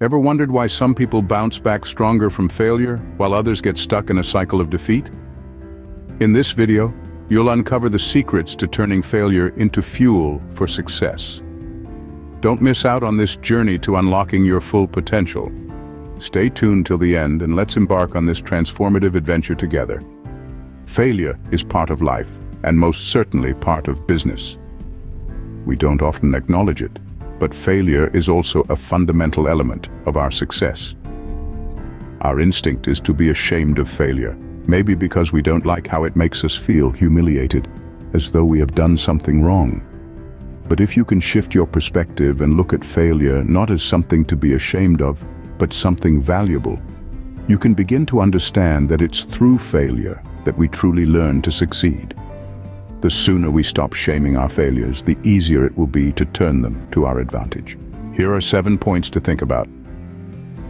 Ever wondered why some people bounce back stronger from failure, while others get stuck in a cycle of defeat? In this video, you'll uncover the secrets to turning failure into fuel for success. Don't miss out on this journey to unlocking your full potential. Stay tuned till the end and let's embark on this transformative adventure together. Failure is part of life, and most certainly part of business. We don't often acknowledge it, but failure is also a fundamental element of our success. Our instinct is to be ashamed of failure, maybe because we don't like how it makes us feel humiliated, as though we have done something wrong. But if you can shift your perspective and look at failure not as something to be ashamed of, but something valuable, you can begin to understand that it's through failure that we truly learn to succeed. The sooner we stop shaming our failures, the easier it will be to turn them to our advantage. Here are 7 points to think about.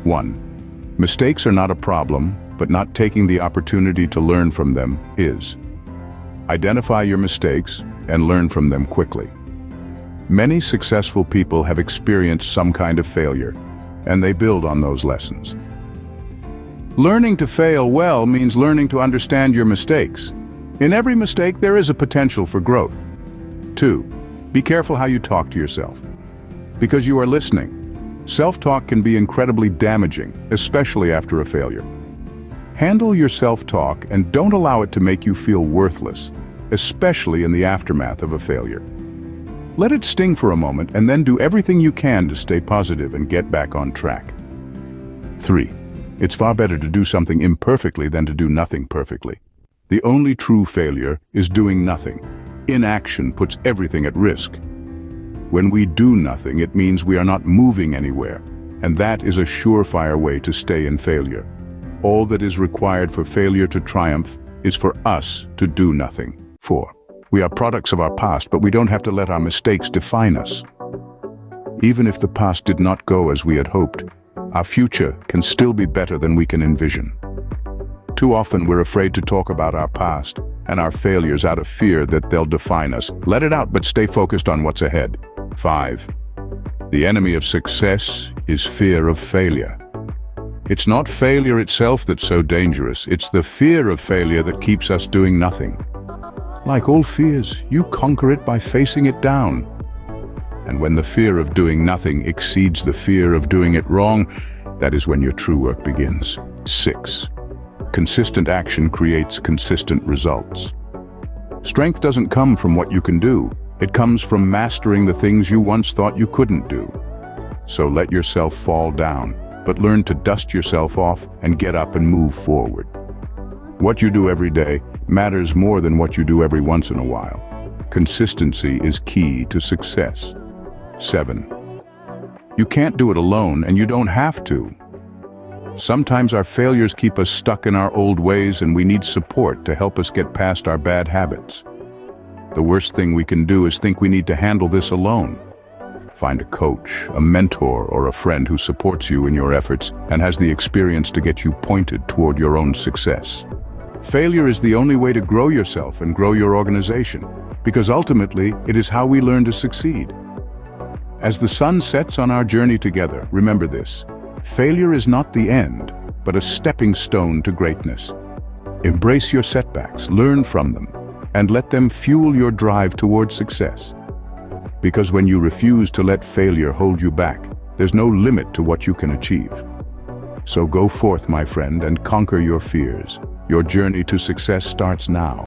1. Mistakes are not a problem, but not taking the opportunity to learn from them is. Identify your mistakes and learn from them quickly. Many successful people have experienced some kind of failure, and they build on those lessons. Learning to fail well means learning to understand your mistakes. In every mistake, there is a potential for growth. 2. Be careful how you talk to yourself, because you are listening. Self-talk can be incredibly damaging, especially after a failure. Handle your self-talk and don't allow it to make you feel worthless, especially in the aftermath of a failure. Let it sting for a moment and then do everything you can to stay positive and get back on track. 3. It's far better to do something imperfectly than to do nothing perfectly. The only true failure is doing nothing. Inaction puts everything at risk. When we do nothing, it means we are not moving anywhere, and that is a surefire way to stay in failure. All that is required for failure to triumph is for us to do nothing. 4. We are products of our past, but we don't have to let our mistakes define us. Even if the past did not go as we had hoped, our future can still be better than we can envision. Too often we're afraid to talk about our past and our failures out of fear that they'll define us. Let it out, but stay focused on what's ahead. 5. The enemy of success is fear of failure. It's not failure itself that's so dangerous, it's the fear of failure that keeps us doing nothing. Like all fears, you conquer it by facing it down. And when the fear of doing nothing exceeds the fear of doing it wrong, that is when your true work begins. 6. Consistent action creates consistent results. Strength doesn't come from what you can do. It comes from mastering the things you once thought you couldn't do. So let yourself fall down, but learn to dust yourself off and get up and move forward. What you do every day matters more than what you do every once in a while. Consistency is key to success. 7. You can't do it alone, and you don't have to. Sometimes our failures keep us stuck in our old ways, and we need support to help us get past our bad habits. The worst thing we can do is think we need to handle this alone. Find a coach, a mentor, or a friend who supports you in your efforts and has the experience to get you pointed toward your own success. Failure is the only way to grow yourself and grow your organization, because ultimately it is how we learn to succeed. As the sun sets on our journey together, remember this: failure is not the end, but a stepping stone to greatness. Embrace your setbacks, learn from them, and let them fuel your drive toward success. Because when you refuse to let failure hold you back, there's no limit to what you can achieve. So go forth, my friend, and conquer your fears. Your journey to success starts now.